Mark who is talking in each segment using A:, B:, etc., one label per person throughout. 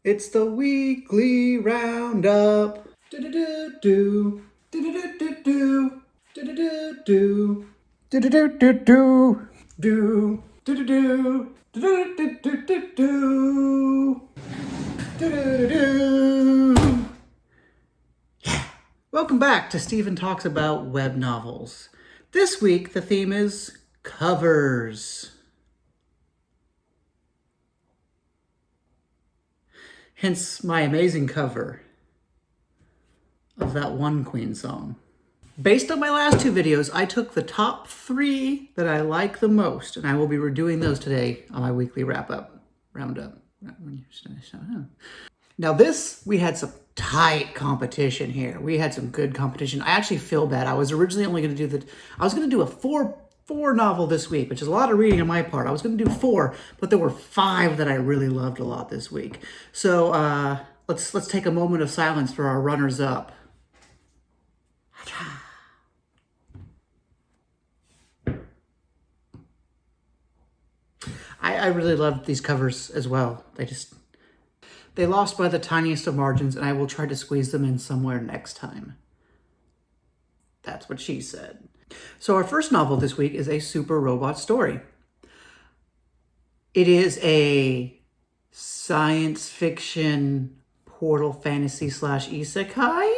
A: It's the weekly roundup. Do-do-do-do. Do-do-do-do-do. Do-do-do-do. Do-do-do-do-do. Do. Do-do-do. Do-do-do-do-do-do. Do-do-do-do. Welcome back to Stephen Talks About Web Novels. This week, the theme is covers. Hence my amazing cover of that one Queen song. Based on my last two videos, I took the top 3 that I like the most, and I will be redoing those today on my weekly roundup. Now this, we had some tight competition here. We had some good competition. I actually feel bad. I was originally only going to do I was going to do a four novel this week, which is a lot of reading on my part. I was going to do 4, but there were 5 that I really loved a lot this week. So let's take a moment of silence for our runners up. I really loved these covers as well. They lost by the tiniest of margins, and I will try to squeeze them in somewhere next time. That's what she said. So our first novel this week is a super robot story. It is a science fiction portal fantasy / isekai.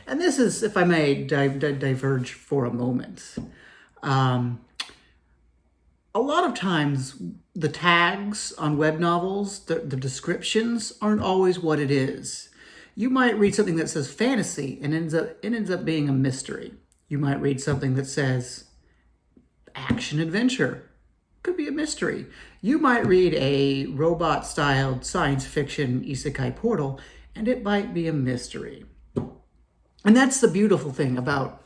A: And this is, if I may diverge for a moment. A lot of times the tags on web novels, the descriptions aren't always what it is. You might read something that says fantasy and it ends up being a mystery. You might read something that says action adventure. Could be a mystery. You might read a robot-styled science fiction isekai portal and it might be a mystery. And that's the beautiful thing about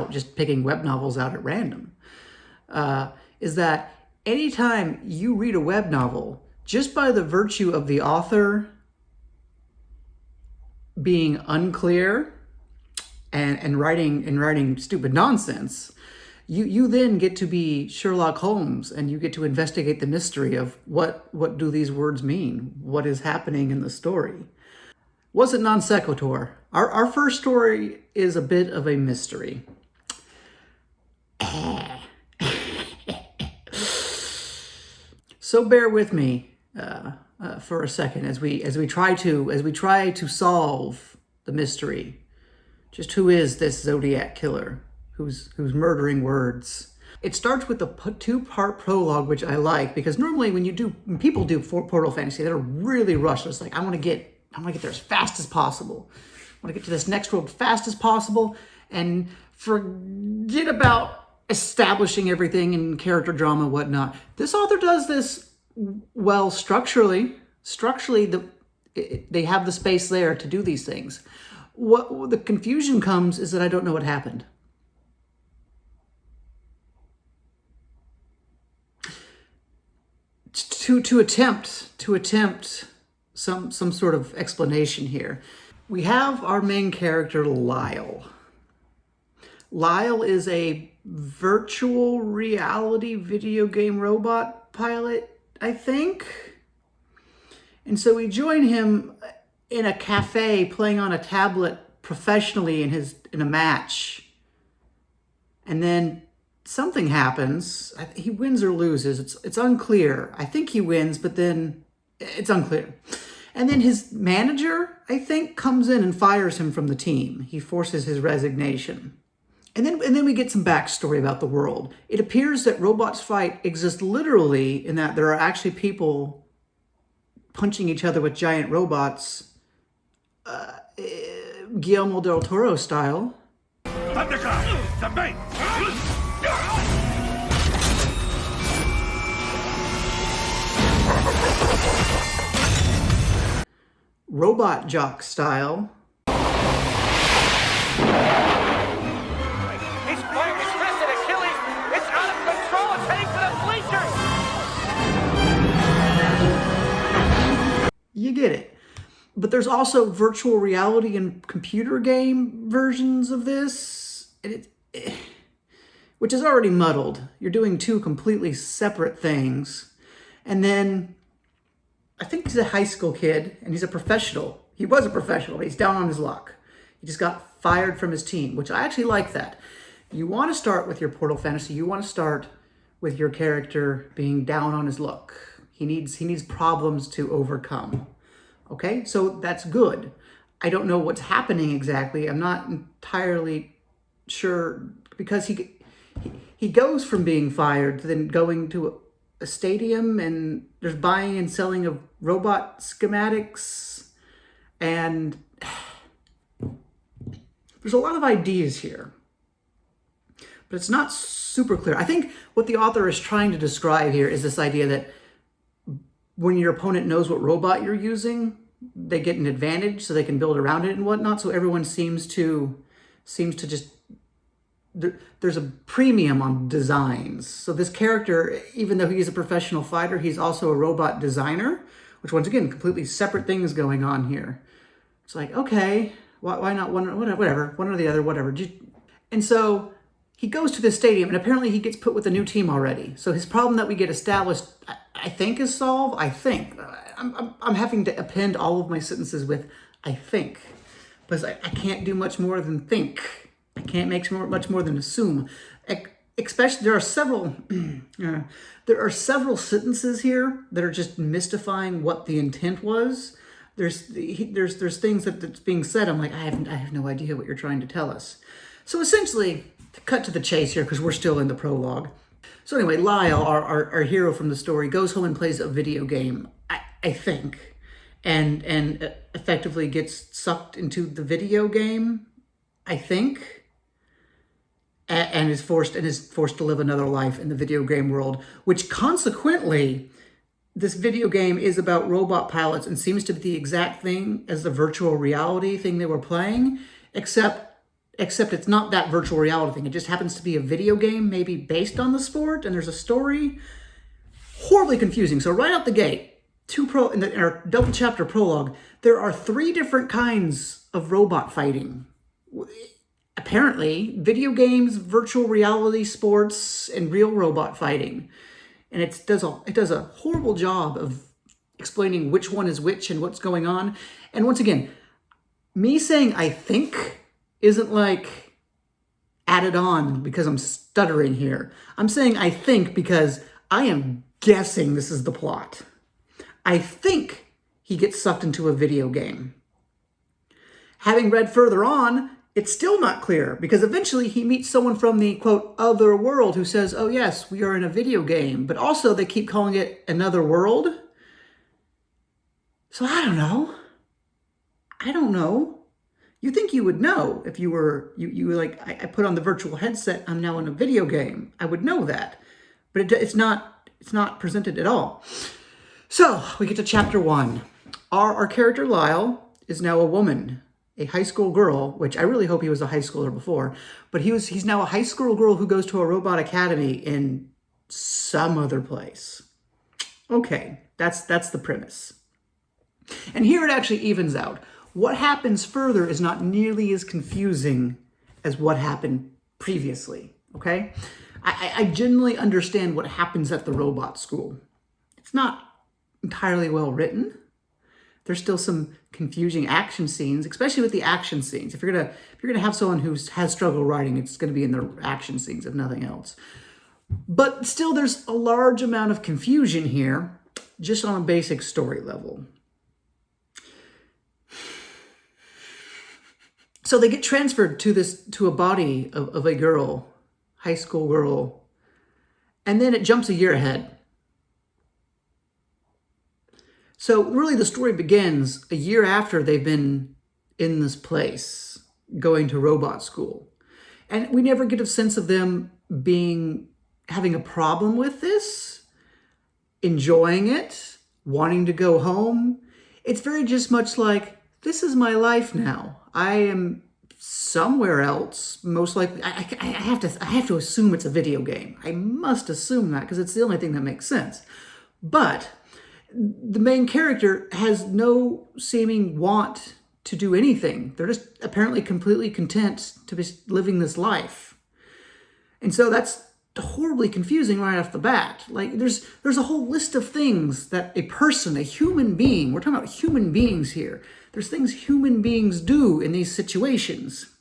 A: just picking web novels out at random, is that anytime you read a web novel, just by the virtue of the author being unclear and writing stupid nonsense, you then get to be Sherlock Holmes and you get to investigate the mystery of what do these words mean? What is happening in the story? Was it non sequitur? Our first story is a bit of a mystery. So bear with me for a second as we try to solve the mystery. Just who is this Zodiac killer who's murdering words? It starts with a 2-part prologue, which I like, because normally when people do portal fantasy, they're really rushed. It's like I want to get there as fast as possible. I want to get to this next world as fast as possible and forget about establishing everything in character drama and whatnot. This author does this well structurally. Structurally, they have the space there to do these things. What the confusion comes is that I don't know what happened. To attempt some sort of explanation here, we have our main character Lyle. Lyle is a virtual reality video game robot pilot, I think. And so we join him in a cafe playing on a tablet professionally in a match. And then something happens. He wins or loses. It's unclear. I think he wins, but then it's unclear. And then his manager, I think, comes in and fires him from the team. He forces his resignation. And then we get some backstory about the world. It appears that robots fight exist literally in that there are actually people punching each other with giant robots, Guillermo del Toro style. Robot jock style. You get it. But there's also virtual reality and computer game versions of this, which is already muddled. You're doing 2 completely separate things. And then I think he's a high school kid and he's a professional. He was a professional, but he's down on his luck. He just got fired from his team, which I actually like that. You want to start with your Portal Fantasy. You want to start with your character being down on his luck. He needs problems to overcome. Okay, so that's good. I don't know what's happening exactly. I'm not entirely sure because he goes from being fired to then going to a stadium, and there's buying and selling of robot schematics, and there's a lot of ideas here, but it's not super clear. I think what the author is trying to describe here is this idea that when your opponent knows what robot you're using, they get an advantage so they can build around it and whatnot. So everyone seems to just, there's a premium on designs. So this character, even though he's a professional fighter, he's also a robot designer, which once again, completely separate things going on here. It's like, okay, why not one, whatever, one or the other, whatever. And so he goes to this stadium, and apparently he gets put with a new team already. So his problem that we get established, I think, is solved. I think. I'm having to append all of my sentences with "I think," because I can't do much more than think. I can't make much more than assume. Especially, there are several sentences here that are just mystifying what the intent was. There's things that's being said. I'm like, I have no idea what you're trying to tell us. So essentially, to cut to the chase here, because we're still in the prologue. So anyway, Lyle, our hero from the story, goes home and plays a video game, I think, and effectively gets sucked into the video game, I think, and is forced to live another life in the video game world, which consequently, this video game is about robot pilots and seems to be the exact thing as the virtual reality thing they were playing, except it's not that virtual reality thing. It just happens to be a video game, maybe based on the sport, and there's a story. Horribly confusing. So right out the gate, in our double chapter prologue, there are 3 different kinds of robot fighting. Apparently, video games, virtual reality sports, and real robot fighting. And it does a horrible job of explaining which one is which and what's going on. And once again, me saying I think isn't like added on because I'm stuttering here. I'm saying I think because I am guessing this is the plot. I think he gets sucked into a video game. Having read further on, it's still not clear because eventually he meets someone from the, quote, other world who says, oh yes, we are in a video game, but also they keep calling it another world. So I don't know. You think you would know if you were like, I put on the virtual headset, I'm now in a video game. I would know that, but it's not presented at all. So we get to chapter 1. Our character Lyle is now a woman, a high school girl, which I really hope he was a high schooler before, but he's now a high school girl who goes to a robot academy in some other place. Okay, that's the premise. And here it actually evens out. What happens further is not nearly as confusing as what happened previously, okay? I genuinely understand what happens at the robot school. It's not entirely well written. There's still some confusing action scenes, especially with the action scenes. If you're gonna have someone who has struggle writing, it's gonna be in their action scenes, if nothing else. But still, there's a large amount of confusion here, just on a basic story level. So they get transferred to a body of a girl, high school girl, and then it jumps a year ahead. So really the story begins a year after they've been in this place, going to robot school. And we never get a sense of them having a problem with this, enjoying it, wanting to go home. It's very just much like, this is my life now. I am somewhere else, most likely. I have to assume it's a video game. I must assume that because it's the only thing that makes sense. But the main character has no seeming want to do anything. They're just apparently completely content to be living this life. And so that's horribly confusing right off the bat. Like there's a whole list of things that a person, a human being, we're talking about human beings here. There's things human beings do in these situations.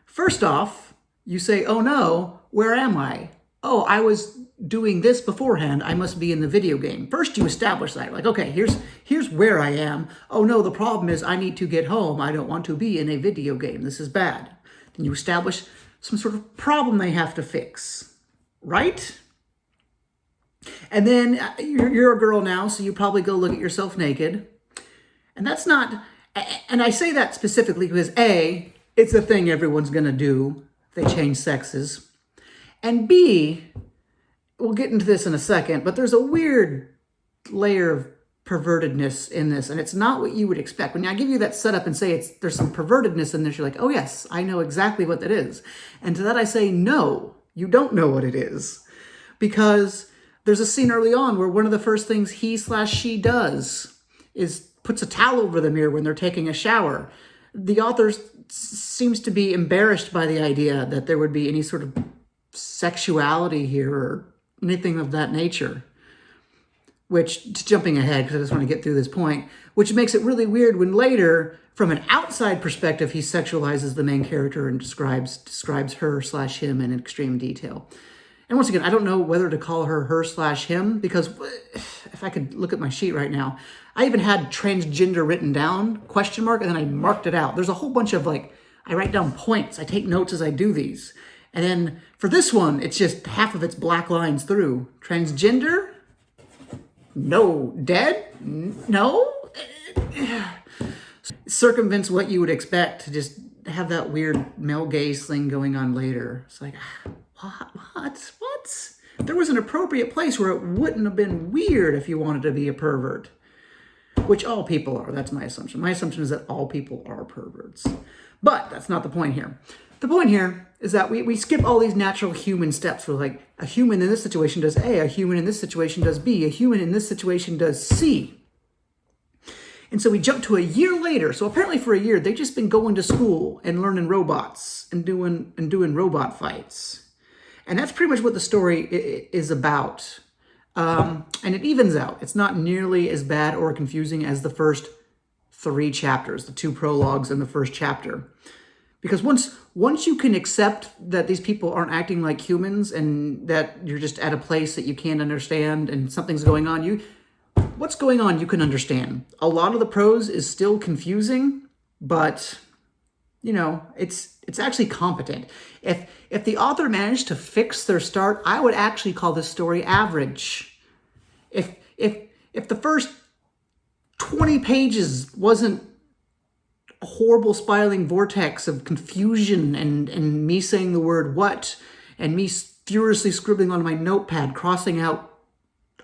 A: First off, you say, oh no, where am I? Oh, I was doing this beforehand. I must be in the video game. First you establish that. Like, okay, here's where I am. Oh no, the problem is I need to get home. I don't want to be in a video game. This is bad. Then you establish some sort of problem they have to fix, right? And then you're a girl now, so you probably go look at yourself naked. And that's not, and I say that specifically because A, it's a thing everyone's gonna do if they change sexes. And B, we'll get into this in a second, but there's a weird layer of pervertedness in this, and it's not what you would expect. When I give you that setup and say there's some pervertedness in this, you're like, oh yes, I know exactly what that is. And to that I say, no, you don't know what it is. Because there's a scene early on where one of the first things he/she does is puts a towel over the mirror when they're taking a shower. The author seems to be embarrassed by the idea that there would be any sort of sexuality here or anything of that nature. Which, jumping ahead, because I just want to get through this point, which makes it really weird when later, from an outside perspective, he sexualizes the main character and describes her/him in extreme detail. And once again, I don't know whether to call her/him, because if I could look at my sheet right now, I even had transgender written down, question mark, and then I marked it out. There's a whole bunch of I write down points. I take notes as I do these. And then for this one, it's just half of it's black lines through. Transgender? No. Dead? No. Circumvents what you would expect to just have that weird male gaze thing going on later. It's like, what? There was an appropriate place where it wouldn't have been weird if you wanted to be a pervert. Which all people are. That's my assumption. My assumption is that all people are perverts. But that's not the point here. The point here is that we skip all these natural human steps. We're like, a human in this situation does A, a human in this situation does B, a human in this situation does C. And so we jump to a year later. So apparently for a year, they've just been going to school and learning robots and doing robot fights. And that's pretty much what the story is about. And it evens out. It's not nearly as bad or confusing as the first 3 chapters, the 2 prologues and the first chapter. Because once you can accept that these people aren't acting like humans and that you're just at a place that you can't understand and something's going on, what's going on you can understand. A lot of the prose is still confusing, but it's actually competent. If the author managed to fix their start, I would actually call this story average. If the first 20 pages wasn't a horrible spiraling vortex of confusion and me saying the word what and me furiously scribbling on my notepad, crossing out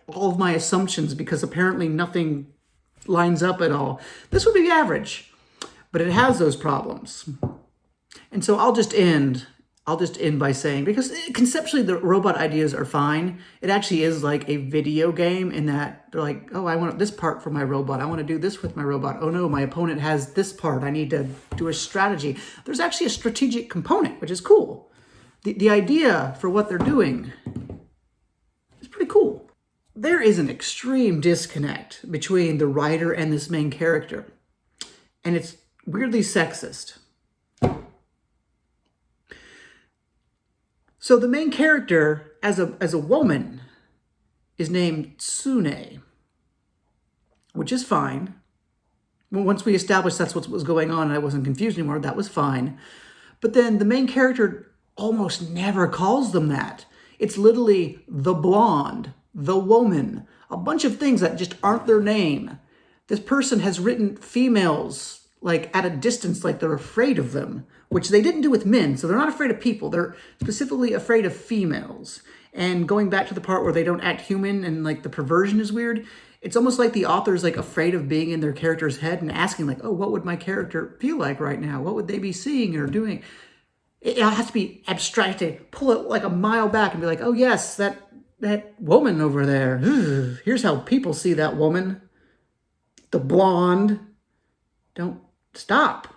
A: all of my assumptions because apparently nothing lines up at all, this would be average. But it has those problems. And so I'll just end by saying, because conceptually the robot ideas are fine. It actually is like a video game in that they're like, oh, I want this part for my robot. I want to do this with my robot. Oh no, my opponent has this part. I need to do a strategy. There's actually a strategic component, which is cool. The idea for what they're doing is pretty cool. There is an extreme disconnect between the writer and this main character. And it's weirdly sexist. So the main character, as a woman, is named Tsune, which is fine. Once we established that's what was going on and I wasn't confused anymore, that was fine. But then the main character almost never calls them that. It's literally the blonde, the woman, a bunch of things that just aren't their name. This person has written females at a distance, like they're afraid of them, which they didn't do with men. So they're not afraid of people. They're specifically afraid of females. And going back to the part where they don't act human and the perversion is weird, it's almost like the author's afraid of being in their character's head and asking oh, what would my character feel like right now? What would they be seeing or doing? It has to be abstracted, pull it a mile back and be like, oh yes, that woman over there. Here's how people see that woman. The blonde. Don't stop.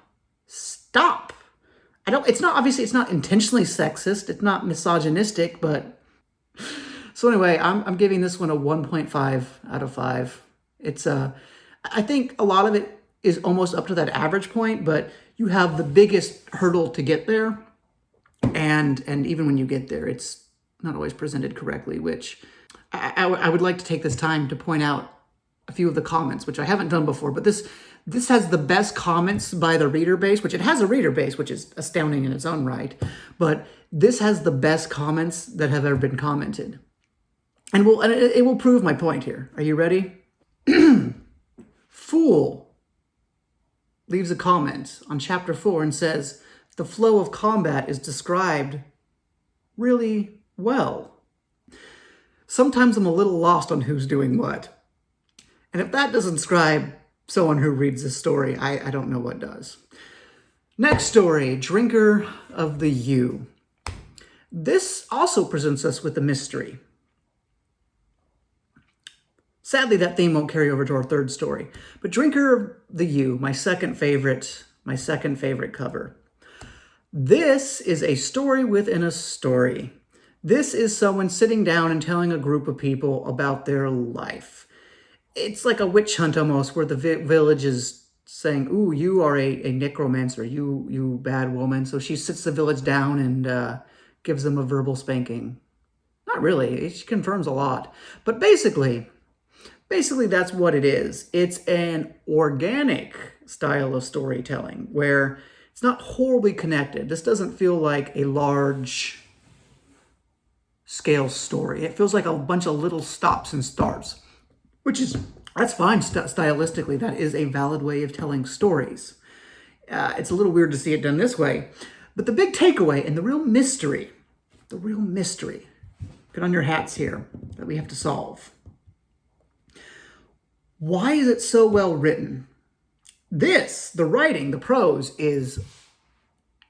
A: It's not intentionally sexist. It's not misogynistic, but So anyway, I'm giving this one a 1.5 out of 5. It's I think a lot of it is almost up to that average point, but you have the biggest hurdle to get there. And even when you get there, it's not always presented correctly, which I would like to take this time to point out a few of the comments, which I haven't done before, but this has the best comments by the reader base, which it has a reader base, which is astounding in its own right. But this has the best comments that have ever been commented. And it will prove my point here. Are you ready? Fool leaves a comment on chapter 4 and says, the flow of combat is described really well. Sometimes I'm a little lost on who's doing what. And if that doesn't describe someone who reads this story, I don't know what does. Next story, Drinker of the U. This also presents us with a mystery. Sadly, that theme won't carry over to our third story. But Drinker of the U, my second favorite cover. This is a story within a story. This is someone sitting down and telling a group of people about their life. It's like a witch hunt almost, where the village is saying, ooh, you are a necromancer, you bad woman. So she sits the village down and gives them a verbal spanking. Not really, she confirms a lot. But basically that's what it is. It's an organic style of storytelling where it's not horribly connected. This doesn't feel like a large scale story. It feels like a bunch of little stops and starts, that's fine stylistically. That is a valid way of telling stories. It's a little weird to see it done this way. But the big takeaway and the real mystery, get on your hats here, that we have to solve. Why is it so well written? The writing, the prose is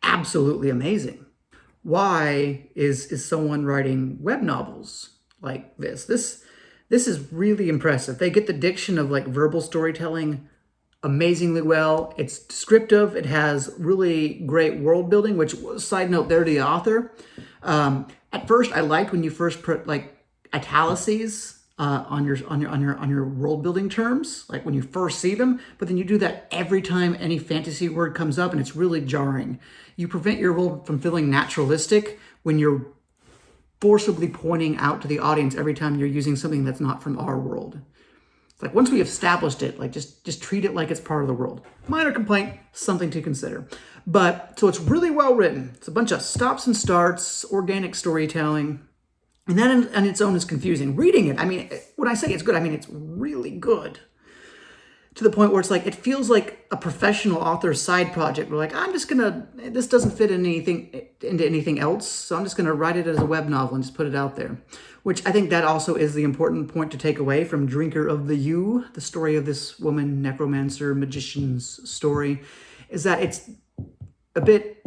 A: absolutely amazing. Why is someone writing web novels like this? This is really impressive. They get the diction of like verbal storytelling amazingly well. It's descriptive. It has really great world building, which, side note, they're the author. At first, I liked when you first put like italices on your world building terms, like when you first see them, but then you do that every time any fantasy word comes up, and it's really jarring. You prevent your world from feeling naturalistic when you're forcibly pointing out to the audience every time you're using something that's not from our world. It's like once we established it, like just treat it like it's part of the world. Minor complaint, something to consider. But so it's really well written. It's a bunch of stops and starts, organic storytelling. And that on its own is confusing. Reading it, I mean, when I say it's good, I mean it's really good. To the point where it's like, it feels like a professional author's side project. We're like, this doesn't fit into anything else, so I'm just gonna write it as a web novel and just put it out there. Which I think that also is the important point to take away from Drinker of the U, the story of this woman, necromancer, magician's story, is that it's a bit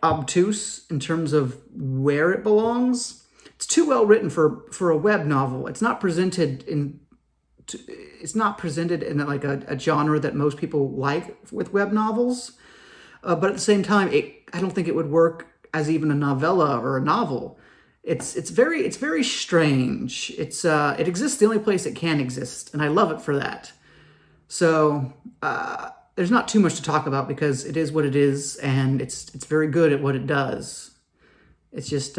A: obtuse in terms of where it belongs. It's too well written for a web novel. It's not presented in like a genre that most people like with web novels. But at the same time, I don't think it would work as even a novella or a novel. It's very strange. It exists the only place it can exist, and I love it for that. So there's not too much to talk about because it is what it is, and it's very good at what it does. It's just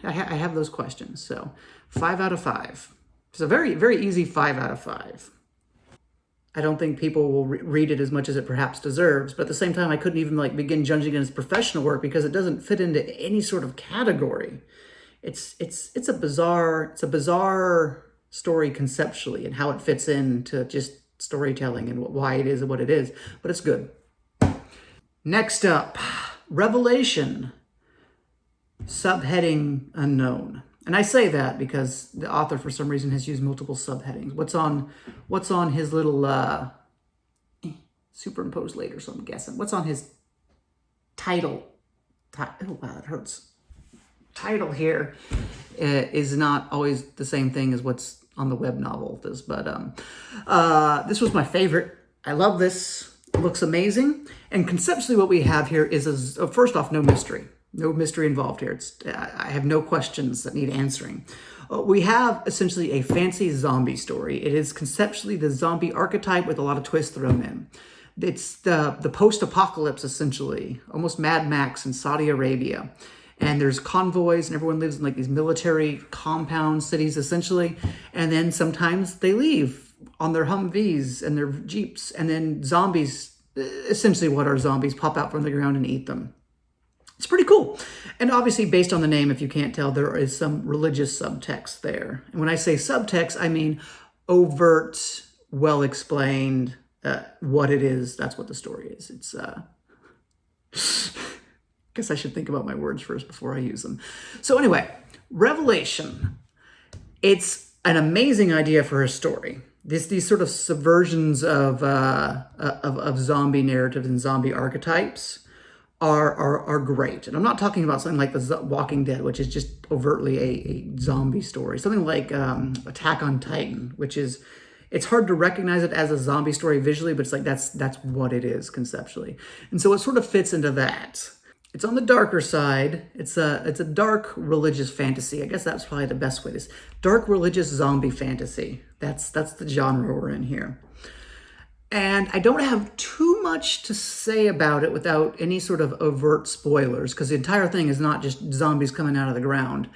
A: I have those questions. So 5 out of 5. It's a very, very easy 5 out of 5. I don't think people will read it as much as it perhaps deserves, but at the same time, I couldn't even like begin judging it as professional work because it doesn't fit into any sort of category. It's a bizarre story conceptually and how it fits into just storytelling and why it is what it is, but it's good. Next up, Revelation, subheading unknown. And I say that because the author, for some reason, has used multiple subheadings. What's on his little superimposed later? So I'm guessing. What's on his title? Oh wow, it hurts. Title here is not always the same thing as what's on the web novel. This was my favorite. I love this. It looks amazing. And conceptually, what we have here is first off, no mystery. No mystery involved here. I have no questions that need answering. We have essentially a fancy zombie story. It is conceptually the zombie archetype with a lot of twists thrown in. It's the post-apocalypse, essentially, almost Mad Max in Saudi Arabia. And there's convoys, and everyone lives in like these military compound cities, essentially. And then sometimes they leave on their Humvees and their Jeeps, and then zombies, essentially what are zombies, pop out from the ground and eat them. It's pretty cool. And obviously, based on the name, if you can't tell, there is some religious subtext there. And when I say subtext, I mean overt, well-explained, what it is. That's what the story is. It's, guess I should think about my words first before I use them. So anyway, Revelation. It's an amazing idea for a story. These sort of subversions of zombie narratives and zombie archetypes are great. And I'm not talking about something like The Walking Dead, which is just overtly a zombie story. Something like Attack on Titan, which is, it's hard to recognize it as a zombie story visually, but it's like that's what it is conceptually. And so it sort of fits into that. It's on the darker side. It's a dark religious fantasy. I guess that's probably the best way to say. Dark religious zombie fantasy. That's the genre we're in here. And I don't have too much to say about it without any sort of overt spoilers, because the entire thing is not just zombies coming out of the ground.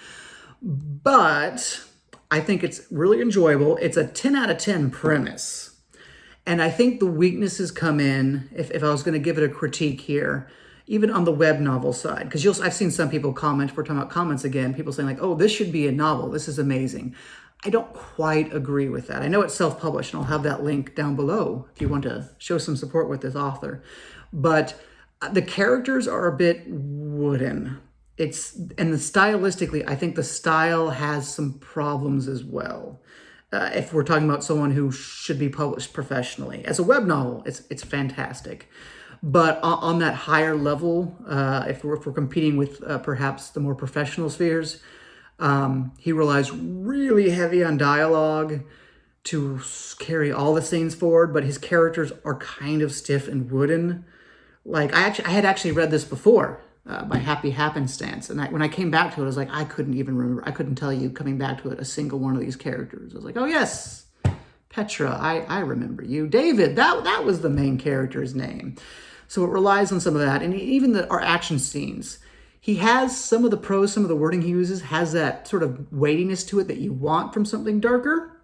A: But I think it's really enjoyable. It's a 10 out of 10 premise. And I think the weaknesses come in, if I was going to give it a critique here, even on the web novel side, because I've seen some people comment, we're talking about comments again, people saying like, oh, this should be a novel. This is amazing. I don't quite agree with that. I know it's self-published, and I'll have that link down below if you want to show some support with this author. But the characters are a bit wooden. Stylistically, I think the style has some problems as well. If we're talking about someone who should be published professionally. As a web novel, it's fantastic. But on that higher level, if we're competing with perhaps the more professional spheres, he relies really heavy on dialogue to carry all the scenes forward, but his characters are kind of stiff and wooden. Like, I had actually read this before by Happy Happenstance, and when I came back to it, I was like, I couldn't even remember. I couldn't tell you, coming back to it, a single one of these characters. I was like, oh yes, Petra, I remember you. David, that was the main character's name. So it relies on some of that, and even our action scenes. He has some of the prose, some of the wording he uses has that sort of weightiness to it that you want from something darker.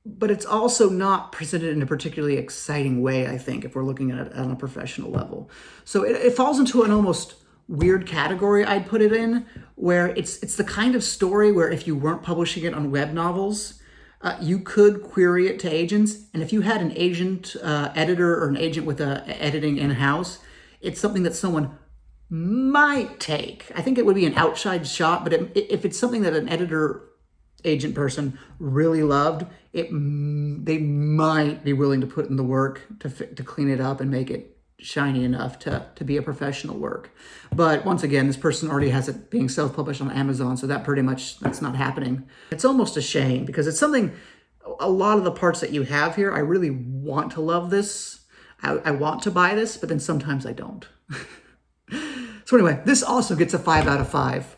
A: But it's also not presented in a particularly exciting way, I think, if we're looking at it on a professional level. So it falls into an almost weird category, I'd put it in, where it's the kind of story where if you weren't publishing it on web novels, you could query it to agents. And if you had an agent editor or an agent with editing in-house, it's something that someone might take. I think it would be an outside shot, but if it's something that an editor agent person really loved, they might be willing to put in the work to clean it up and make it shiny enough to be a professional work. But once again, this person already has it being self-published on Amazon, so that's not happening. It's almost a shame, because it's something, a lot of the parts that you have here, I really want to love this. I want to buy this, but then sometimes I don't. So anyway, this also gets a 5 out of 5.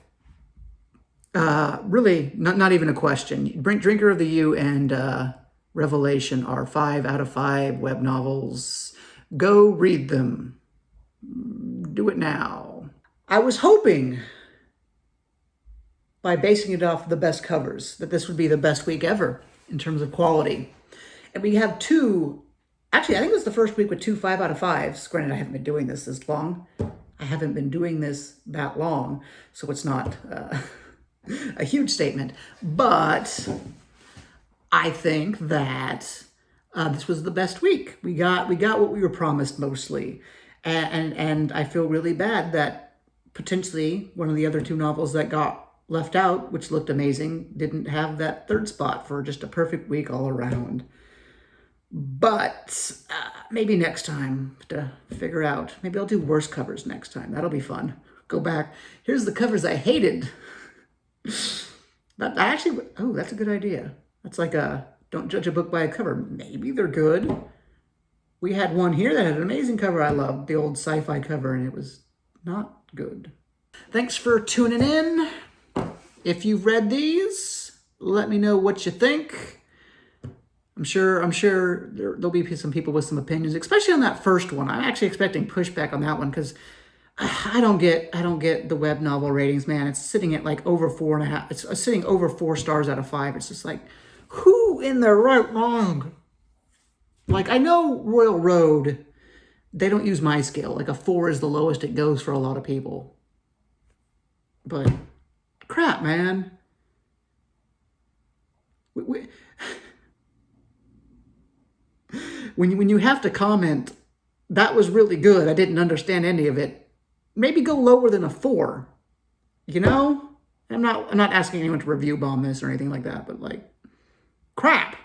A: Really, not even a question. Drinker of the U and Revelation are 5 out of 5 web novels. Go read them. Do it now. I was hoping, by basing it off the best covers, that this would be the best week ever in terms of quality. And we have actually, I think it was the first week with 2 5 out of 5s. Granted, I haven't been doing this long. I haven't been doing this that long, so it's not a huge statement. But I think that this was the best week. We got what we were promised mostly, and I feel really bad that potentially one of the other 2 novels that got left out, which looked amazing, didn't have that 3rd spot for just a perfect week all around. But maybe next time to figure out. Maybe I'll do worse covers next time. That'll be fun. Go back. Here's the covers I hated. That's a good idea. That's like don't judge a book by a cover. Maybe they're good. We had one here that had an amazing cover I loved, the old sci-fi cover, and it was Not good. Thanks for tuning in. If you've read these, let me know what you think. I'm sure there'll be some people with some opinions, especially on that first one. I'm actually expecting pushback on that one because I don't get the web novel ratings, man. It's sitting at like over 4.5. It's sitting over 4 stars out of 5. It's just like, who in their right mind? Like, I know Royal Road, they don't use my scale. Like a 4 is the lowest it goes for a lot of people. But crap, man. When you have to comment, that was really good, I didn't understand any of it, maybe go lower than a 4. You know? I'm not asking anyone to review bomb this or anything like that, but like, crap.